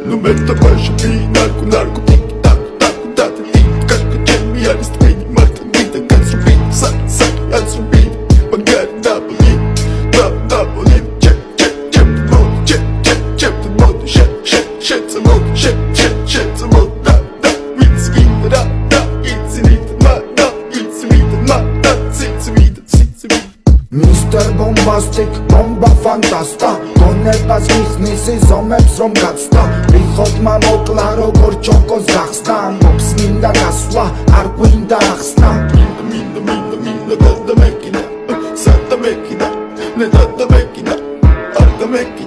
Nu meta başı bir narkotik Taku Kaşka cemi arist beni Martin vida Kansur bin Sak yansur bin Bagari Napoli Napoli Cep the mod Shep the mod Shep the mod It's vida It's vida It's vida Mr. Bombastic, bomba fantasta გონებას გიხსნის ზომებს რომ გაცდა რიხოდმა მოკლა როგორ ჩოკოს გახსნა მოქს მინდა გასვლა არ გვინდა ახსნა Minda, Santa Mekina, ne tata Mekina, Arta Mekina